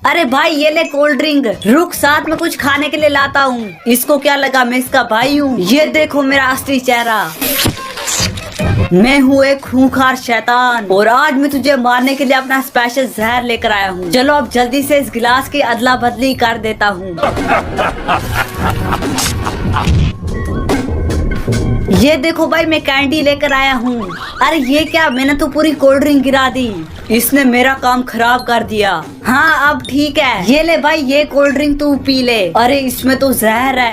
अरे भाई ये ले कोल्ड ड्रिंक, रुक साथ में कुछ खाने के लिए लाता हूँ। इसको क्या लगा मैं इसका भाई हूँ? ये देखो मेरा असली चेहरा, मैं हूँ एक खूंखार शैतान और आज मैं तुझे मारने के लिए अपना स्पेशल जहर लेकर आया हूँ। चलो अब जल्दी से इस गिलास की अदला बदली कर देता हूँ। ये देखो भाई मैं कैंडी लेकर आया हूँ। अरे ये क्या, मैंने तो पूरी कोल्ड ड्रिंक गिरा दी। इसने मेरा काम खराब कर दिया। हाँ अब ठीक है, ये ले भाई ये कोल्ड ड्रिंक तू पी ले। अरे इसमें तो जहर है।